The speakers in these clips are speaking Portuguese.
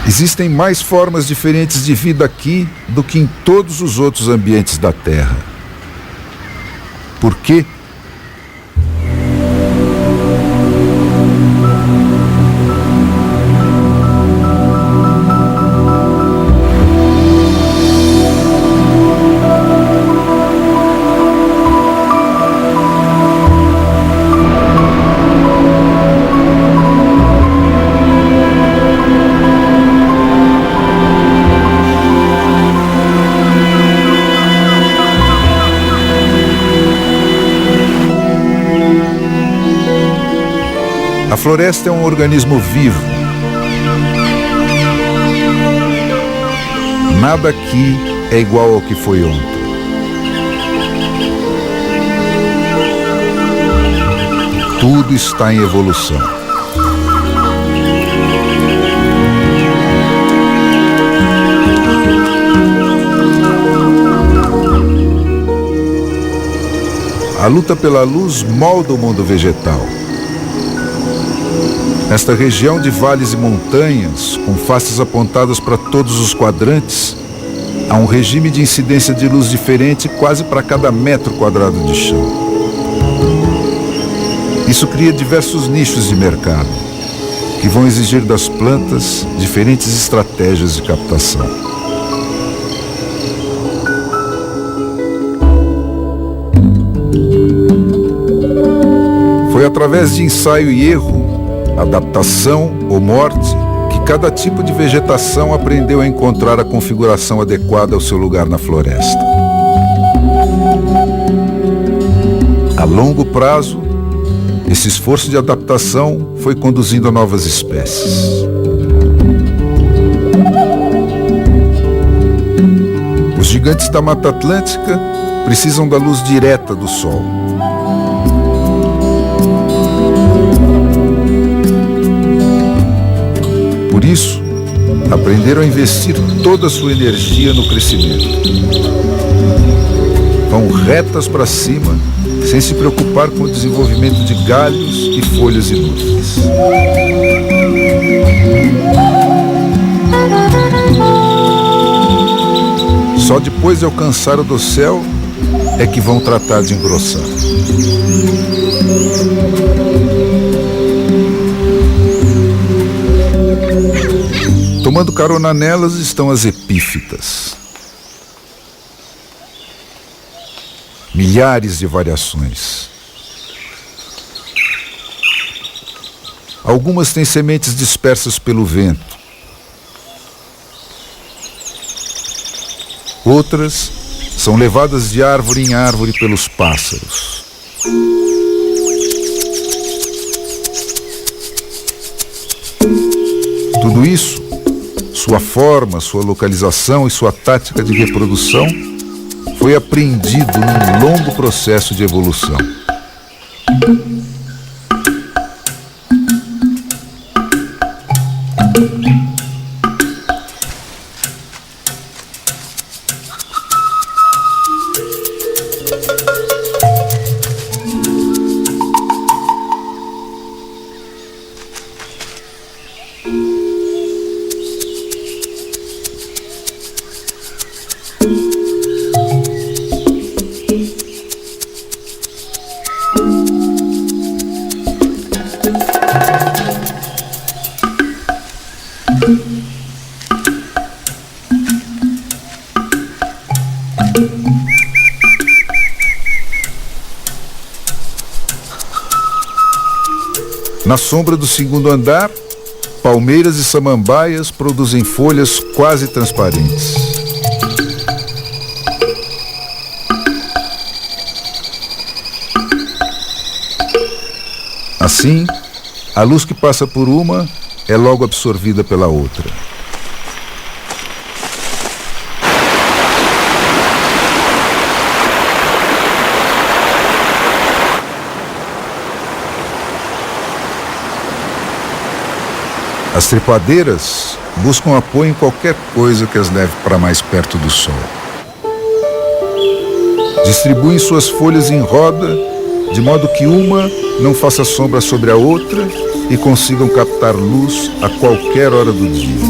Existem mais formas diferentes de vida aqui do que em todos os outros ambientes da Terra. Por quê? A floresta é um organismo vivo. Nada aqui é igual ao que foi ontem. Tudo está em evolução. A luta pela luz molda o mundo vegetal. Nesta região de vales e montanhas, com faces apontadas para todos os quadrantes, há um regime de incidência de luz diferente quase para cada metro quadrado de chão. Isso cria diversos nichos de mercado, que vão exigir das plantas diferentes estratégias de captação. Foi através de ensaio e erro, adaptação ou morte, que cada tipo de vegetação aprendeu a encontrar a configuração adequada ao seu lugar na floresta. A longo prazo, esse esforço de adaptação foi conduzindo a novas espécies. Os gigantes da Mata Atlântica precisam da luz direta do Sol. Por isso, aprenderam a investir toda a sua energia no crescimento. Vão retas para cima, sem se preocupar com o desenvolvimento de galhos e folhas inúteis. Só depois de alcançar o dossel é que vão tratar de engrossar. Tomando carona nelas estão as epífitas. Milhares de variações. Algumas têm sementes dispersas pelo vento. Outras são levadas de árvore em árvore pelos pássaros. Tudo isso, sua forma, sua localização e sua tática de reprodução, foi aprendido num longo processo de evolução. Na sombra do segundo andar, palmeiras e samambaias produzem folhas quase transparentes. Assim, a luz que passa por uma é logo absorvida pela outra. As trepadeiras buscam apoio em qualquer coisa que as leve para mais perto do sol. Distribuem suas folhas em roda, de modo que uma não faça sombra sobre a outra e consigam captar luz a qualquer hora do dia.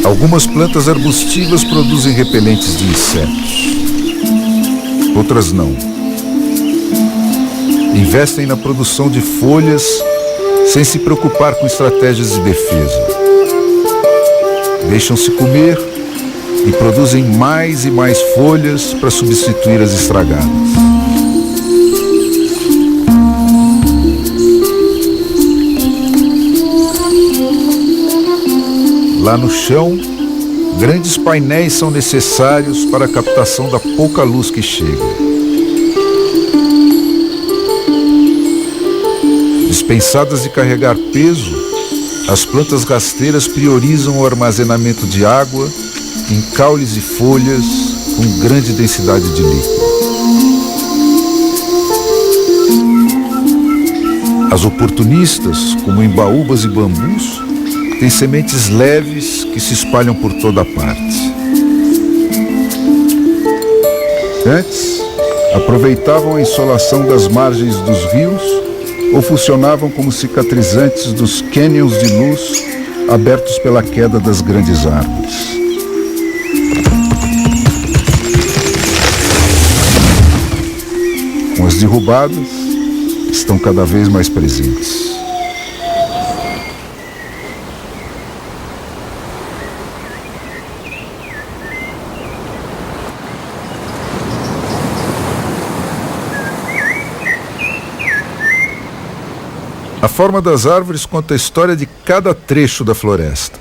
Algumas plantas arbustivas produzem repelentes de insetos. Outras não. Investem na produção de folhas sem se preocupar com estratégias de defesa. Deixam-se comer e produzem mais e mais folhas para substituir as estragadas. Lá no chão, grandes painéis são necessários para a captação da pouca luz que chega. Dispensadas de carregar peso, as plantas rasteiras priorizam o armazenamento de água em caules e folhas com grande densidade de líquido. As oportunistas, como embaúbas e bambus, têm sementes leves que se espalham por toda a parte. Antes, aproveitavam a insolação das margens dos rios ou funcionavam como cicatrizantes dos cânions de luz abertos pela queda das grandes árvores. Com as derrubadas, estão cada vez mais presentes. A forma das árvores conta a história de cada trecho da floresta.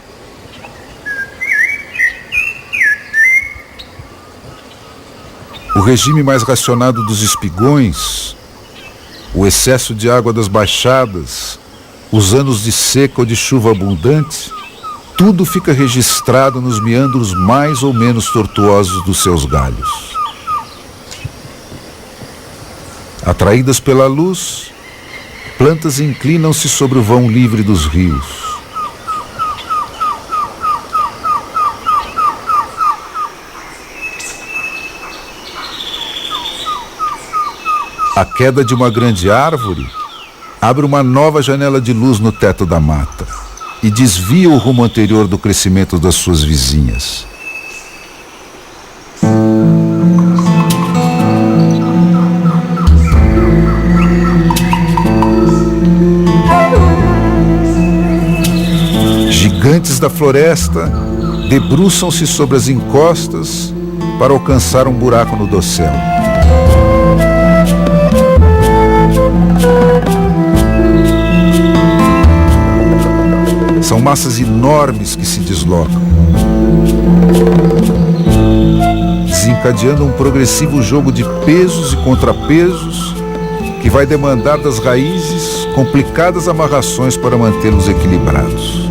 O regime mais racionado dos espigões, o excesso de água das baixadas, os anos de seca ou de chuva abundante, tudo fica registrado nos meandros mais ou menos tortuosos dos seus galhos. Atraídas pela luz, plantas inclinam-se sobre o vão livre dos rios. A queda de uma grande árvore abre uma nova janela de luz no teto da mata e desvia o rumo anterior do crescimento das suas vizinhas. Gigantes da floresta debruçam-se sobre as encostas para alcançar um buraco no dossel. São massas enormes que se deslocam, desencadeando um progressivo jogo de pesos e contrapesos que vai demandar das raízes complicadas amarrações para mantê-los equilibrados.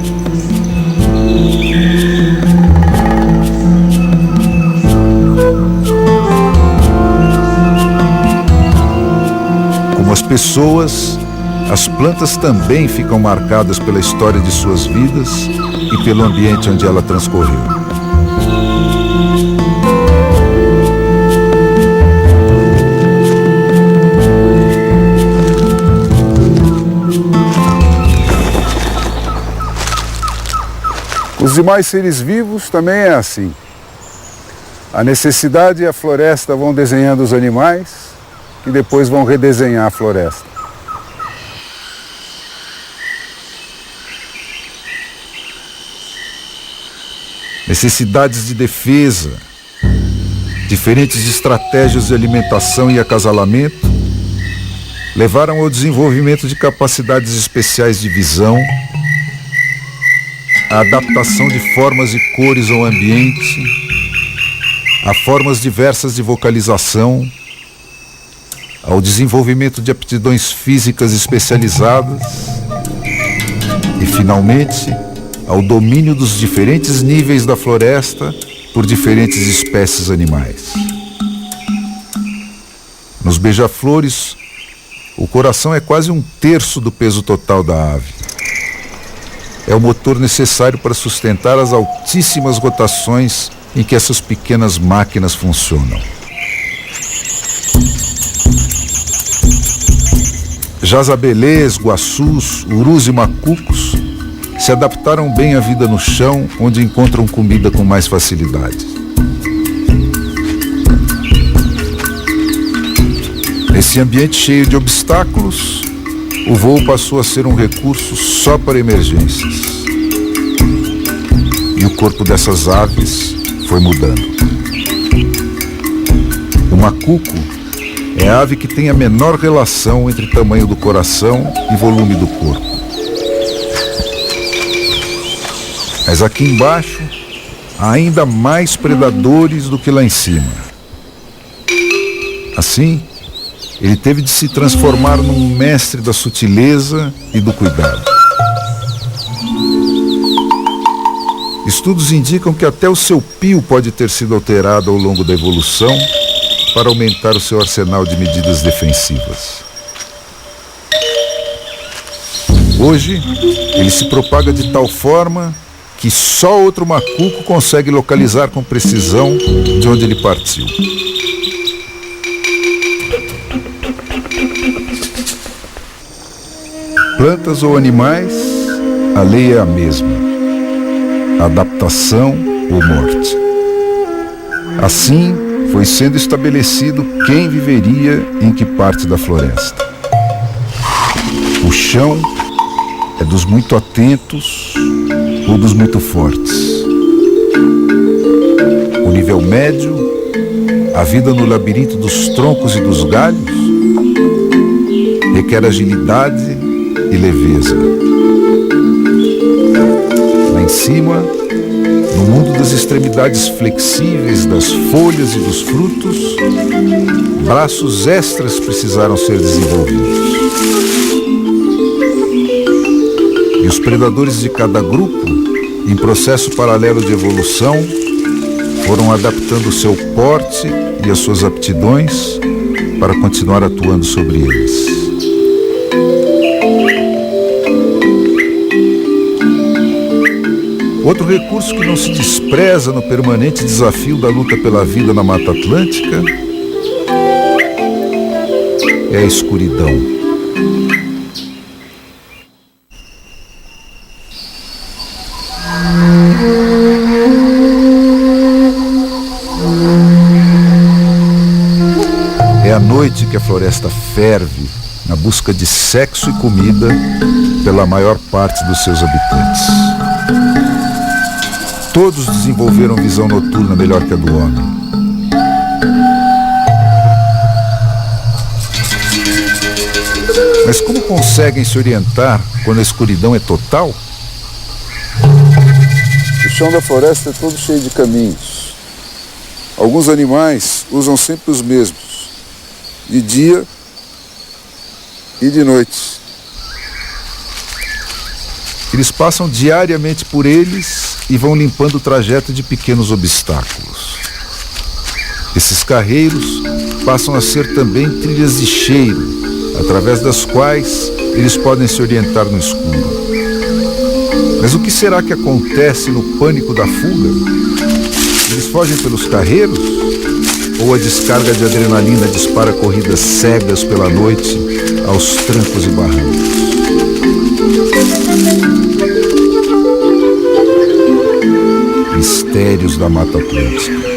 Como as pessoas, as plantas também ficam marcadas pela história de suas vidas e pelo ambiente onde ela transcorreu. Os demais seres vivos também é assim. A necessidade e a floresta vão desenhando os animais, que depois vão redesenhar a floresta. Necessidades de defesa, diferentes estratégias de alimentação e acasalamento levaram ao desenvolvimento de capacidades especiais de visão, a adaptação de formas e cores ao ambiente, a formas diversas de vocalização, ao desenvolvimento de aptidões físicas especializadas e, finalmente, ao domínio dos diferentes níveis da floresta por diferentes espécies animais. Nos beija-flores, o coração é quase 1/3 do peso total da ave. É o motor necessário para sustentar as altíssimas rotações em que essas pequenas máquinas funcionam. Jazabelês, guaçus, urus e macucos se adaptaram bem à vida no chão, onde encontram comida com mais facilidade. Nesse ambiente cheio de obstáculos, o voo passou a ser um recurso só para emergências. E o corpo dessas aves foi mudando. O macuco é a ave que tem a menor relação entre tamanho do coração e volume do corpo. Mas aqui embaixo, há ainda mais predadores do que lá em cima. Assim, ele teve de se transformar num mestre da sutileza e do cuidado. Estudos indicam que até o seu pio pode ter sido alterado ao longo da evolução para aumentar o seu arsenal de medidas defensivas. Hoje, ele se propaga de tal forma que só outro macuco consegue localizar com precisão de onde ele partiu. Plantas ou animais, a lei é a mesma: adaptação ou morte. Assim, foi sendo estabelecido quem viveria em que parte da floresta. O chão é dos muito atentos ou dos muito fortes. O nível médio, a vida no labirinto dos troncos e dos galhos, requer agilidade e leveza. Lá em cima, no mundo das extremidades flexíveis das folhas e dos frutos, braços extras precisaram ser desenvolvidos. E os predadores de cada grupo, em processo paralelo de evolução, foram adaptando o seu porte e as suas aptidões para continuar atuando sobre eles. Outro recurso que não se despreza no permanente desafio da luta pela vida na Mata Atlântica é a escuridão. É à noite que a floresta ferve na busca de sexo e comida pela maior parte dos seus habitantes. Todos desenvolveram visão noturna melhor que a do homem. Mas como conseguem se orientar quando a escuridão é total? O chão da floresta é todo cheio de caminhos. Alguns animais usam sempre os mesmos, de dia e de noite. Eles passam diariamente por eles e vão limpando o trajeto de pequenos obstáculos. Esses carreiros passam a ser também trilhas de cheiro, através das quais eles podem se orientar no escuro. Mas o que será que acontece no pânico da fuga? Eles fogem pelos carreiros? Ou a descarga de adrenalina dispara corridas cegas pela noite aos trancos e barrancos? Mistérios da Mata Atlântica.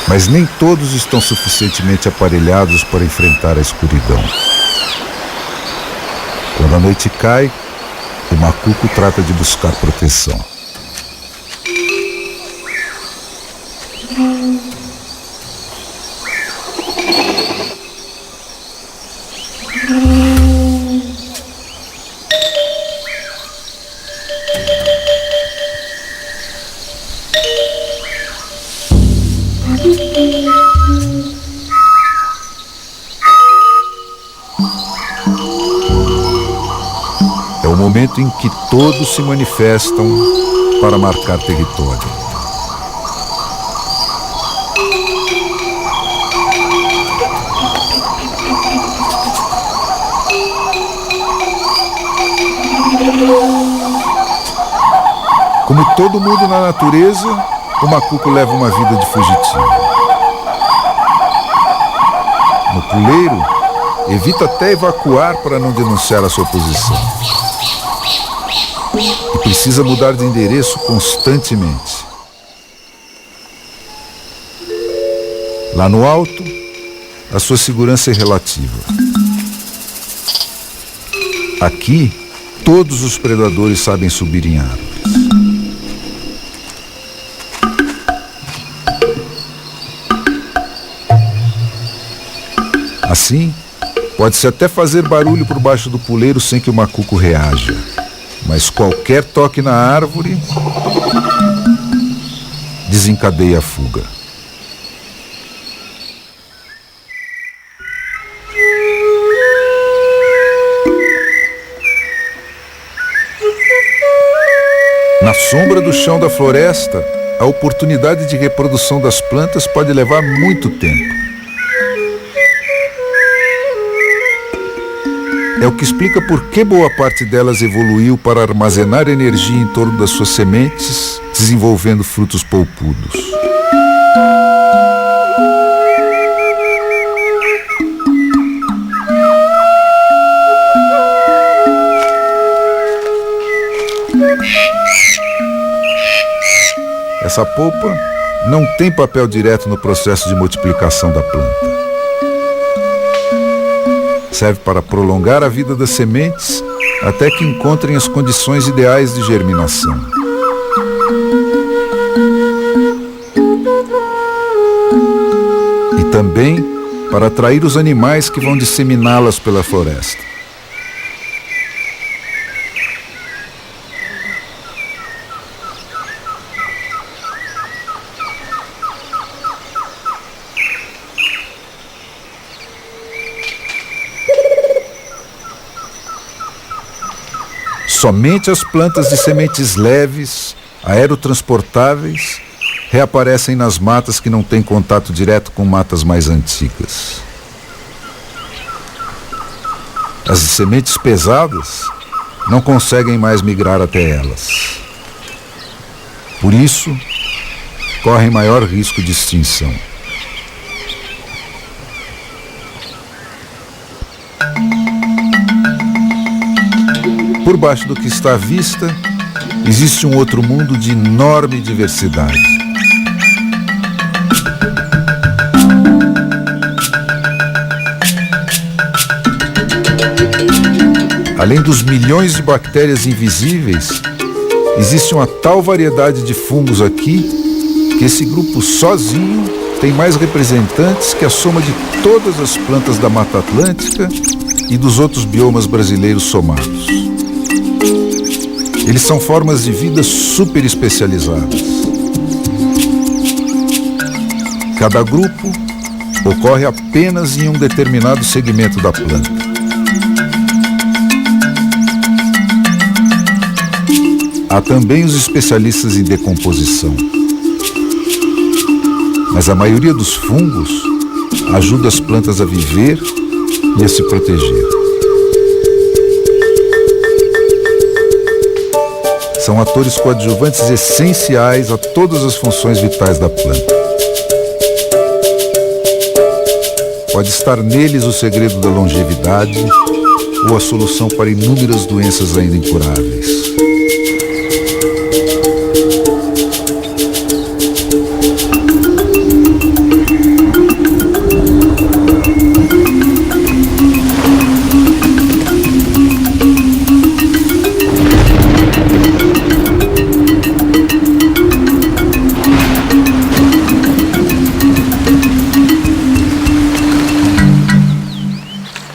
Mas nem todos estão suficientemente aparelhados para enfrentar a escuridão. Quando a noite cai, o macuco trata de buscar proteção. É o momento em que todos se manifestam para marcar território. Como todo mundo na natureza, o macuco leva uma vida de fugitivo. No puleiro, evita até evacuar para não denunciar a sua posição. E precisa mudar de endereço constantemente. Lá no alto, a sua segurança é relativa. Aqui, todos os predadores sabem subir em árvores. Assim, pode-se até fazer barulho por baixo do puleiro sem que o macuco reaja. Mas qualquer toque na árvore desencadeia a fuga. Na sombra do chão da floresta, a oportunidade de reprodução das plantas pode levar muito tempo. É o que explica por que boa parte delas evoluiu para armazenar energia em torno das suas sementes, desenvolvendo frutos polpudos. Essa polpa não tem papel direto no processo de multiplicação da planta. Serve para prolongar a vida das sementes até que encontrem as condições ideais de germinação. E também para atrair os animais que vão disseminá-las pela floresta. Somente as plantas de sementes leves, aerotransportáveis, reaparecem nas matas que não têm contato direto com matas mais antigas. As de sementes pesadas não conseguem mais migrar até elas. Por isso, correm maior risco de extinção. Por baixo do que está à vista, existe um outro mundo de enorme diversidade. Além dos milhões de bactérias invisíveis, existe uma tal variedade de fungos aqui que esse grupo sozinho tem mais representantes que a soma de todas as plantas da Mata Atlântica e dos outros biomas brasileiros somados. Eles são formas de vida super especializadas. Cada grupo ocorre apenas em um determinado segmento da planta. Há também os especialistas em decomposição. Mas a maioria dos fungos ajuda as plantas a viver e a se proteger. São atores coadjuvantes essenciais a todas as funções vitais da planta. Pode estar neles o segredo da longevidade ou a solução para inúmeras doenças ainda incuráveis.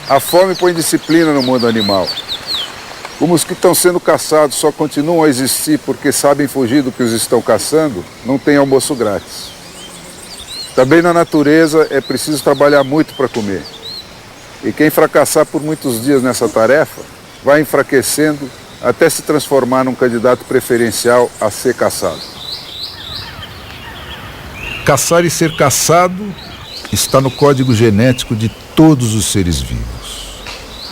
A fome põe disciplina no mundo animal. Como os que estão sendo caçados só continuam a existir porque sabem fugir do que os estão caçando, não tem almoço grátis. Também na natureza é preciso trabalhar muito para comer. E quem fracassar por muitos dias nessa tarefa, vai enfraquecendo até se transformar num candidato preferencial a ser caçado. Caçar e ser caçado está no código genético de todos os seres vivos,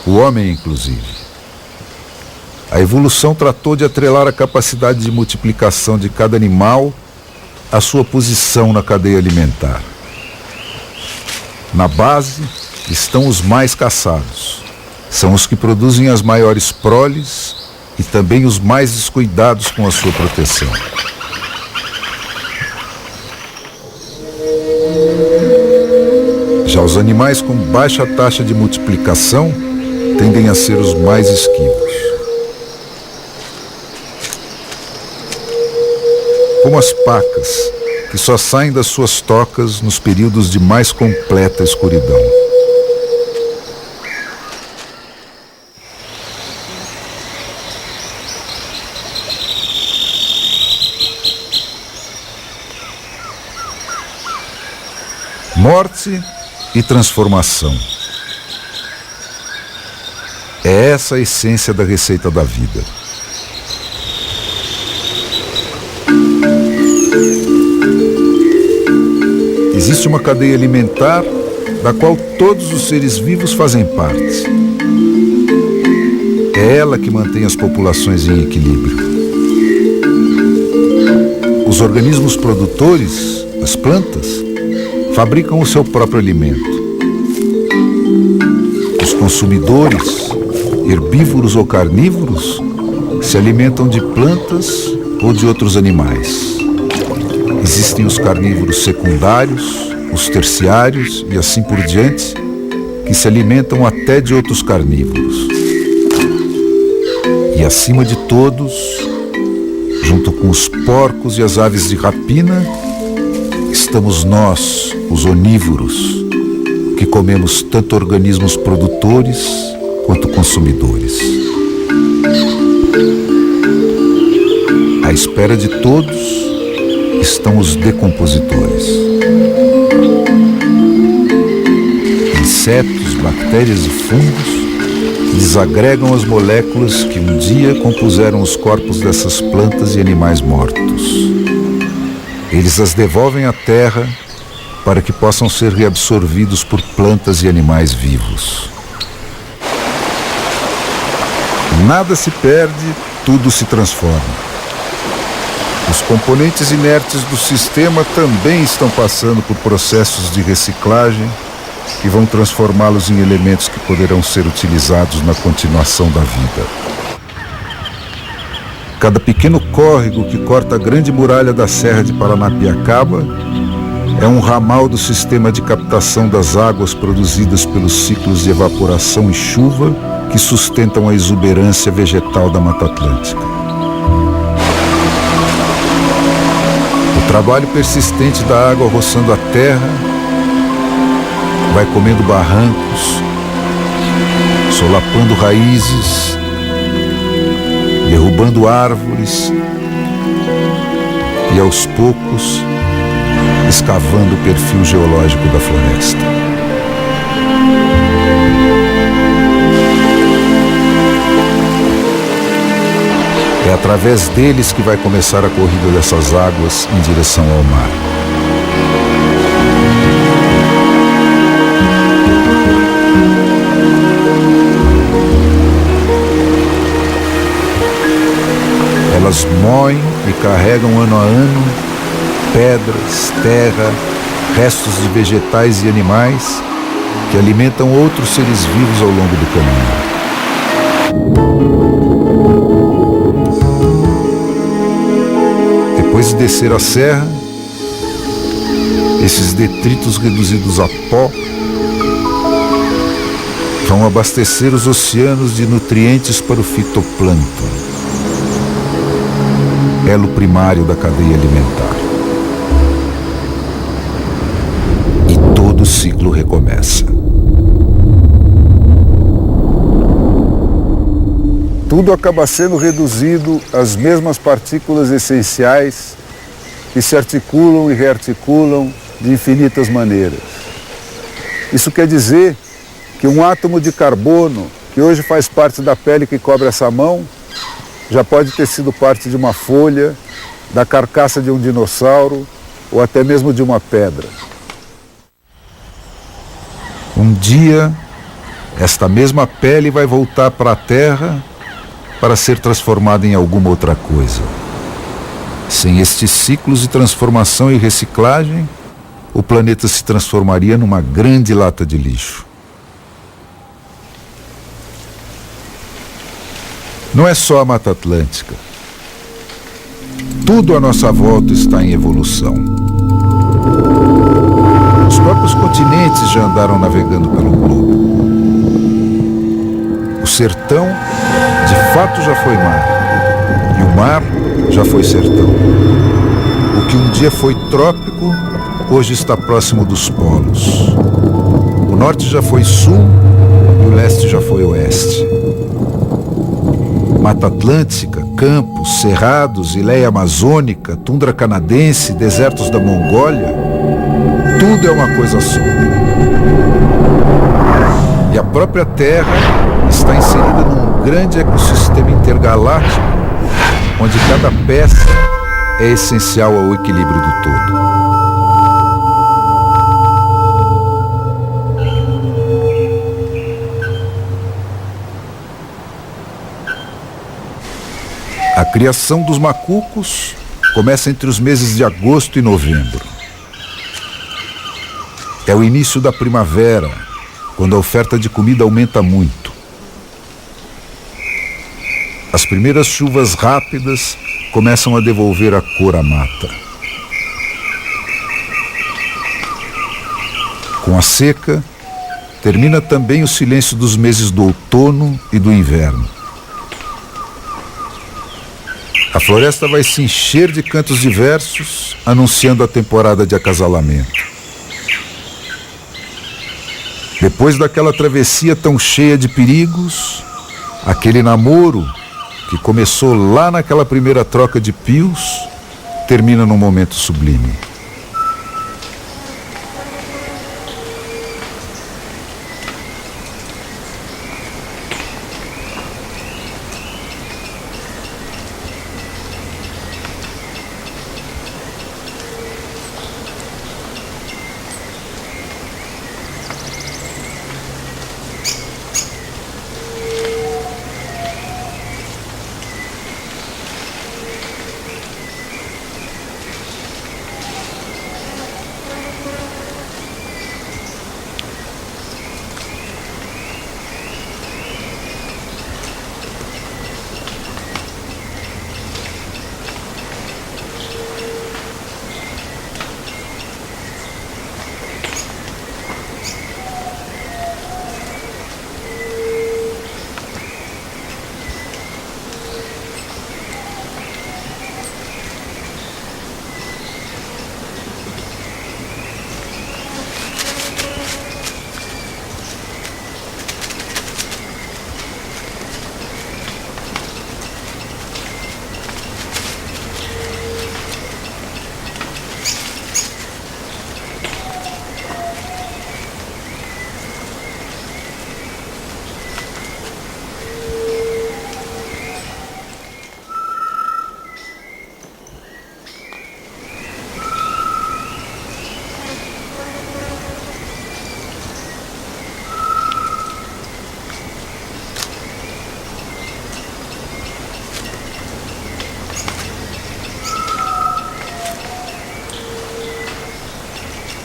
o homem inclusive. A evolução tratou de atrelar a capacidade de multiplicação de cada animal à sua posição na cadeia alimentar. Na base estão os mais caçados. São os que produzem as maiores proles e também os mais descuidados com a sua proteção. Já os animais com baixa taxa de multiplicação tendem a ser os mais esquivos. Como as pacas, que só saem das suas tocas nos períodos de mais completa escuridão. Morte e transformação. É essa a essência da receita da vida. Existe uma cadeia alimentar da qual todos os seres vivos fazem parte. É ela que mantém as populações em equilíbrio. Os organismos produtores, as plantas, fabricam o seu próprio alimento. Os consumidores, herbívoros ou carnívoros, se alimentam de plantas ou de outros animais. Existem os carnívoros secundários, os terciários e assim por diante, que se alimentam até de outros carnívoros. E acima de todos, junto com os porcos e as aves de rapina, estamos nós, os onívoros, que comemos tanto organismos produtores quanto consumidores. À espera de todos estão os decompositores. Insetos, bactérias e fungos desagregam as moléculas que um dia compuseram os corpos dessas plantas e animais mortos. Eles as devolvem à terra para que possam ser reabsorvidos por plantas e animais vivos. Nada se perde, tudo se transforma. Os componentes inertes do sistema também estão passando por processos de reciclagem que vão transformá-los em elementos que poderão ser utilizados na continuação da vida. Cada pequeno córrego que corta a grande muralha da Serra de Paranapiacaba é um ramal do sistema de captação das águas produzidas pelos ciclos de evaporação e chuva que sustentam a exuberância vegetal da Mata Atlântica. O trabalho persistente da água roçando a terra vai comendo barrancos, solapando raízes, derrubando árvores e, aos poucos, escavando o perfil geológico da floresta. É através deles que vai começar a corrida dessas águas em direção ao mar. Elas moem e carregam ano a ano pedras, terra, restos de vegetais e animais que alimentam outros seres vivos ao longo do caminho. Depois de descer a serra, esses detritos reduzidos a pó vão abastecer os oceanos de nutrientes para o fitoplâncton, elo primário da cadeia alimentar. E todo o ciclo recomeça. Tudo acaba sendo reduzido às mesmas partículas essenciais que se articulam e rearticulam de infinitas maneiras. Isso quer dizer que um átomo de carbono, que hoje faz parte da pele que cobre essa mão, já pode ter sido parte de uma folha, da carcaça de um dinossauro ou até mesmo de uma pedra. Um dia, esta mesma pele vai voltar para a terra para ser transformada em alguma outra coisa. Sem estes ciclos de transformação e reciclagem, o planeta se transformaria numa grande lata de lixo. Não é só a Mata Atlântica. Tudo à nossa volta está em evolução. Os próprios continentes já andaram navegando pelo globo. O sertão, de fato, já foi mar. E o mar já foi sertão. O que um dia foi trópico, hoje está próximo dos polos. O norte já foi sul e o leste já foi oeste. Mata Atlântica, campos, cerrados, ileia amazônica, tundra canadense, desertos da Mongólia, tudo é uma coisa só. E a própria Terra está inserida num grande ecossistema intergaláctico, onde cada peça é essencial ao equilíbrio do todo. A criação dos macucos começa entre os meses de agosto e novembro. É o início da primavera, quando a oferta de comida aumenta muito. As primeiras chuvas rápidas começam a devolver a cor à mata. Com a seca, termina também o silêncio dos meses do outono e do inverno. A floresta vai se encher de cantos diversos, anunciando a temporada de acasalamento. Depois daquela travessia tão cheia de perigos, aquele namoro que começou lá naquela primeira troca de pios, termina num momento sublime.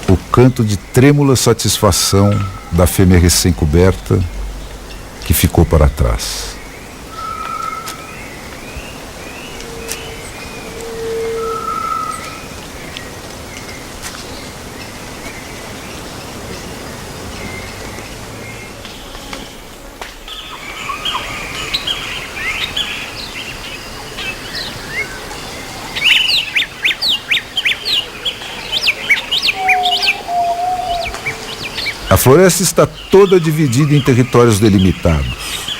O canto de trêmula satisfação da fêmea recém-coberta que ficou para trás. A floresta está toda dividida em territórios delimitados.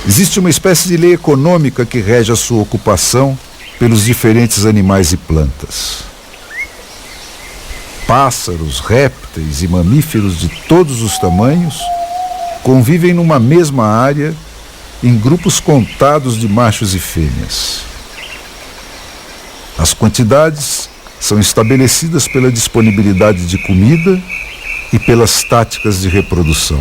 Existe uma espécie de lei econômica que rege a sua ocupação pelos diferentes animais e plantas. Pássaros, répteis e mamíferos de todos os tamanhos convivem numa mesma área em grupos contados de machos e fêmeas. As quantidades são estabelecidas pela disponibilidade de comida e pelas táticas de reprodução.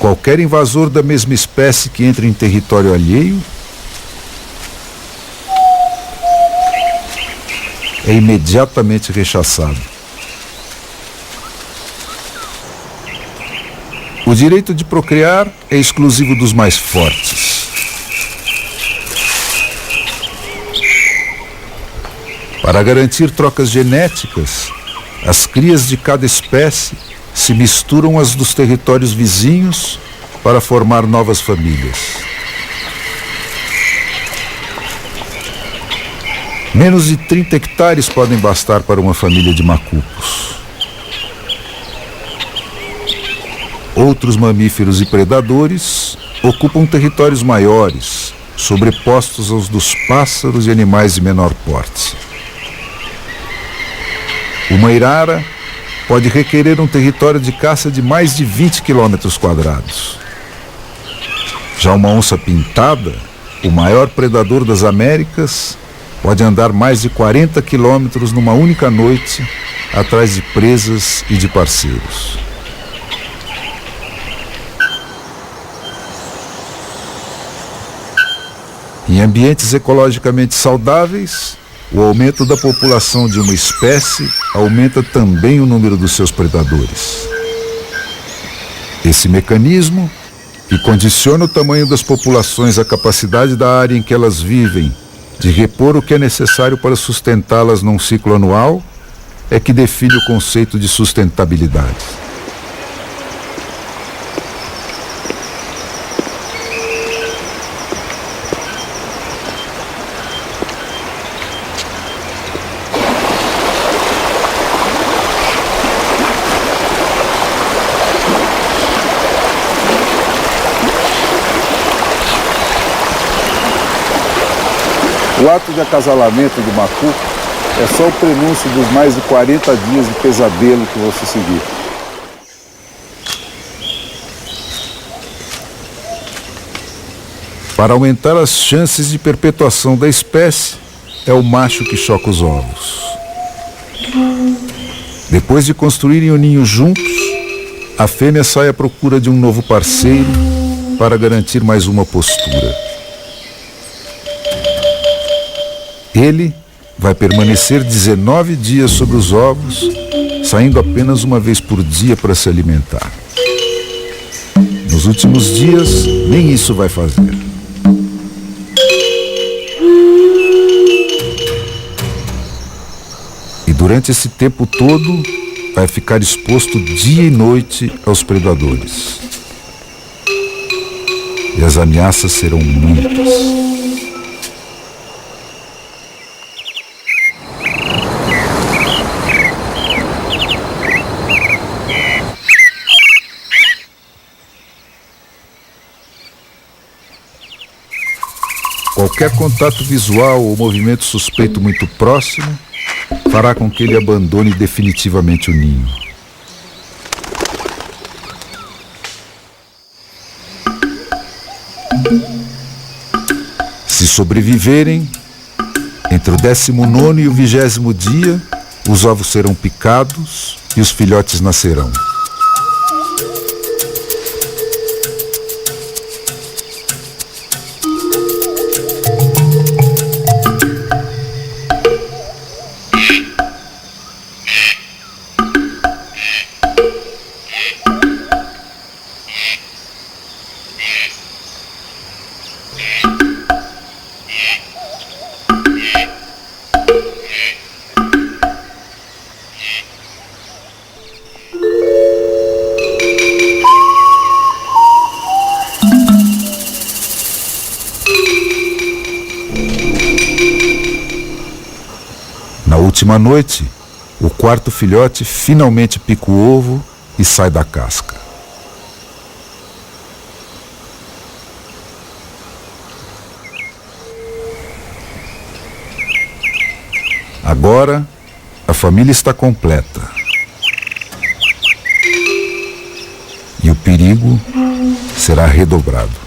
qualquer invasor da mesma espécie que entre em território alheio é imediatamente rechaçado. O direito de procriar é exclusivo dos mais fortes. Para garantir trocas genéticas, as crias de cada espécie se misturam às dos territórios vizinhos para formar novas famílias. Menos de 30 hectares podem bastar para uma família de macacos. Outros mamíferos e predadores ocupam territórios maiores, sobrepostos aos dos pássaros e animais de menor porte. Uma irara pode requerer um território de caça de mais de 20 quilômetros quadrados. Já uma onça pintada, o maior predador das Américas, pode andar mais de 40 quilômetros numa única noite, atrás de presas e de parceiros. Em ambientes ecologicamente saudáveis, o aumento da população de uma espécie aumenta também o número dos seus predadores. Esse mecanismo, que condiciona o tamanho das populações à capacidade da área em que elas vivem de repor o que é necessário para sustentá-las num ciclo anual, é que define o conceito de sustentabilidade. O ato de acasalamento do macaco é só o prenúncio dos mais de 40 dias de pesadelo que vão se seguir. Para aumentar as chances de perpetuação da espécie, é o macho que choca os ovos. Depois de construírem o ninho juntos, a fêmea sai à procura de um novo parceiro para garantir mais uma postura. Ele vai permanecer 19 dias sobre os ovos, saindo apenas uma vez por dia para se alimentar. Nos últimos dias, nem isso vai fazer. E durante esse tempo todo, vai ficar exposto dia e noite aos predadores. E as ameaças serão muitas. Qualquer contato visual ou movimento suspeito muito próximo fará com que ele abandone definitivamente o ninho. Se sobreviverem, entre o 19º e o 20º dia, os ovos serão picados e os filhotes nascerão. Na última noite, o quarto filhote finalmente pica o ovo e sai da casca. Agora, a família está completa. E o perigo será redobrado.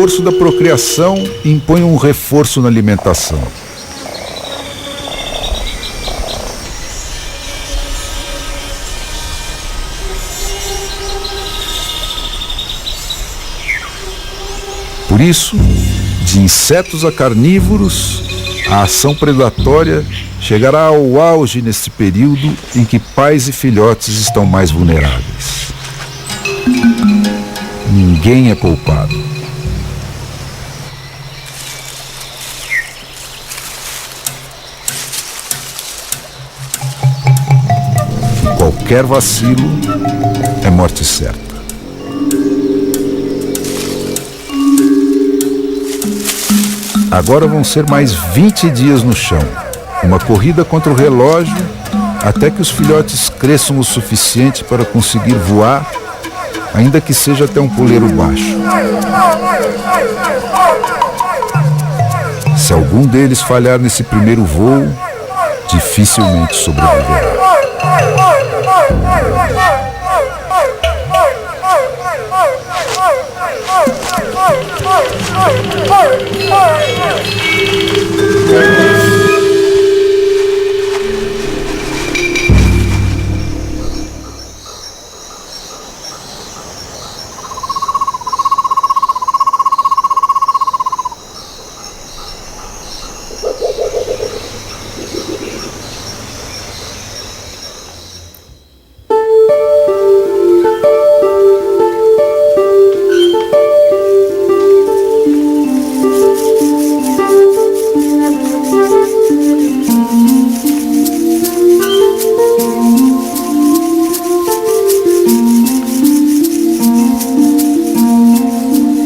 esforço da procriação impõe um reforço na alimentação. Por isso, de insetos a carnívoros, a ação predatória chegará ao auge neste período em que pais e filhotes estão mais vulneráveis. Ninguém é poupado. Qualquer vacilo é morte certa. Agora vão ser mais 20 dias no chão. Uma corrida contra o relógio até que os filhotes cresçam o suficiente para conseguir voar, ainda que seja até um puleiro baixo. Se algum deles falhar nesse primeiro voo, dificilmente sobreviverá.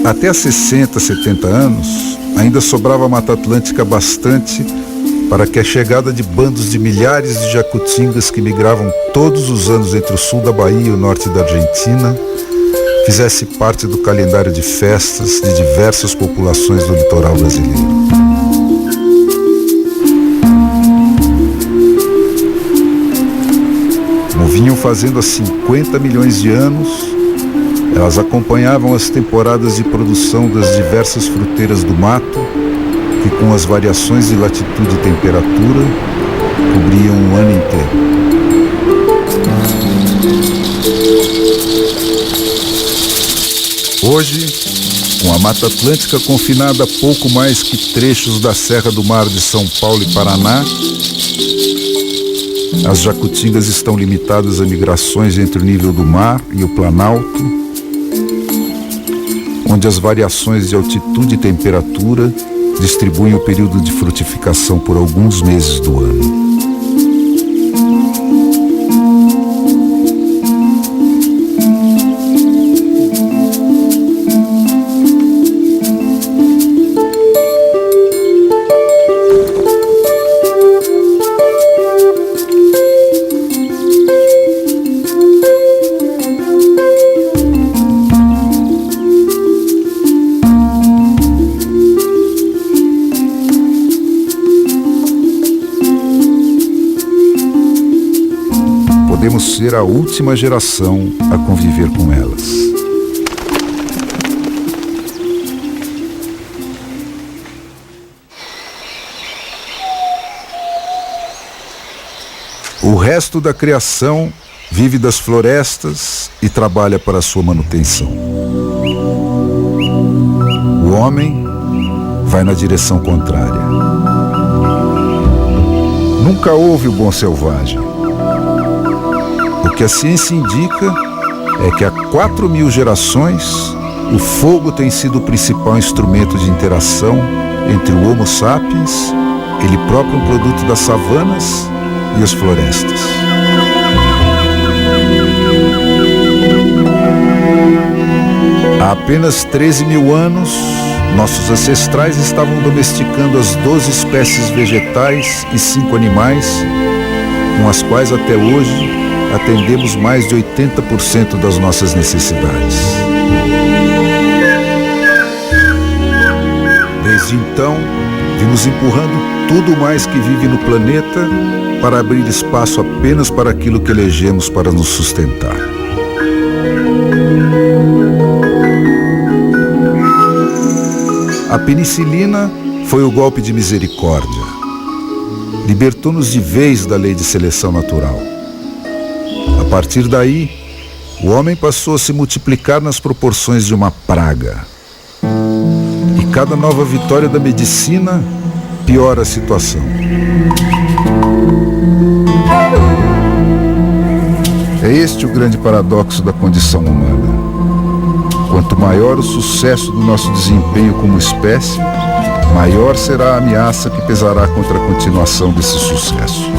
Até 60, 70 anos, ainda sobrava Mata Atlântica bastante para que a chegada de bandos de milhares de jacutingas que migravam todos os anos entre o sul da Bahia e o norte da Argentina fizesse parte do calendário de festas de diversas populações do litoral brasileiro. Como vinham fazendo há 50 milhões de anos, elas acompanhavam as temporadas de produção das diversas fruteiras do mato, que com as variações de latitude e temperatura, cobriam o ano inteiro. Hoje, com a Mata Atlântica confinada a pouco mais que trechos da Serra do Mar de São Paulo e Paraná, as jacutingas estão limitadas a migrações entre o nível do mar e o planalto, onde as variações de altitude e temperatura distribuem o período de frutificação por alguns meses do ano. Podemos ser a última geração a conviver com elas. O resto da criação vive das florestas e trabalha para a sua manutenção. O homem vai na direção contrária. Nunca houve o bom selvagem. O que a ciência indica é que há 4.000 gerações o fogo tem sido o principal instrumento de interação entre o Homo sapiens, ele próprio um produto das savanas, e as florestas. Há apenas 13.000 anos, nossos ancestrais estavam domesticando as 12 espécies vegetais e 5 animais, com as quais até hoje atendemos mais de 80% das nossas necessidades. Desde então, vimos empurrando tudo mais que vive no planeta para abrir espaço apenas para aquilo que elegemos para nos sustentar. A penicilina foi o golpe de misericórdia. Libertou-nos de vez da lei de seleção natural. A partir daí, o homem passou a se multiplicar nas proporções de uma praga. E cada nova vitória da medicina piora a situação. É este o grande paradoxo da condição humana. Quanto maior o sucesso do nosso desempenho como espécie, maior será a ameaça que pesará contra a continuação desse sucesso.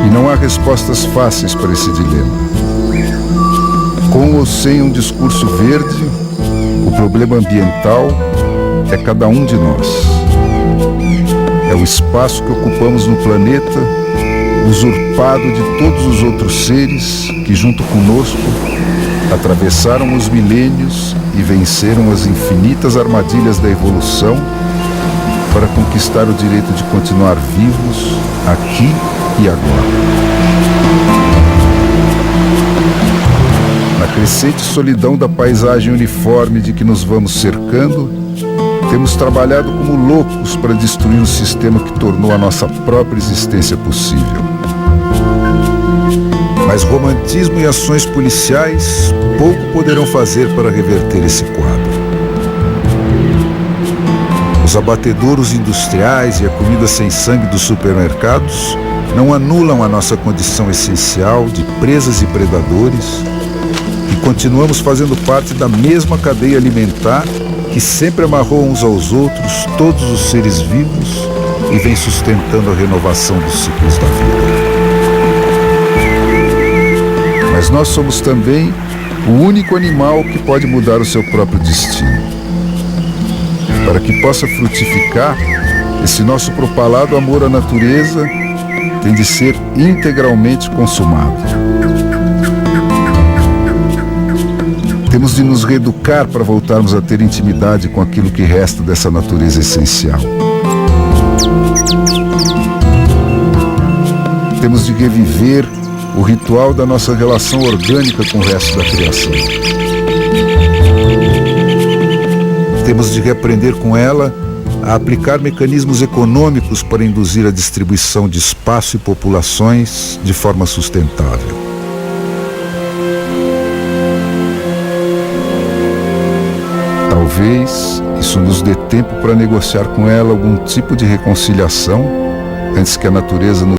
E não há respostas fáceis para esse dilema. Com ou sem um discurso verde, o problema ambiental é cada um de nós. É o espaço que ocupamos no planeta, usurpado de todos os outros seres que, junto conosco, atravessaram os milênios e venceram as infinitas armadilhas da evolução para conquistar o direito de continuar vivos aqui e agora. Na crescente solidão da paisagem uniforme de que nos vamos cercando, temos trabalhado como loucos para destruir o sistema que tornou a nossa própria existência possível. Mas romantismo e ações policiais pouco poderão fazer para reverter esse quadro. Os abatedouros industriais e a comida sem sangue dos supermercados não anulam a nossa condição essencial de presas e predadores, e continuamos fazendo parte da mesma cadeia alimentar que sempre amarrou uns aos outros todos os seres vivos e vem sustentando a renovação dos ciclos da vida. Mas nós somos também o único animal que pode mudar o seu próprio destino. Para que possa frutificar, esse nosso propalado amor à natureza tem de ser integralmente consumado. Temos de nos reeducar para voltarmos a ter intimidade com aquilo que resta dessa natureza essencial. Temos de reviver o ritual da nossa relação orgânica com o resto da criação. Temos de reaprender com ela a aplicar mecanismos econômicos para induzir a distribuição de espaço e populações de forma sustentável. Talvez isso nos dê tempo para negociar com ela algum tipo de reconciliação antes que a natureza nos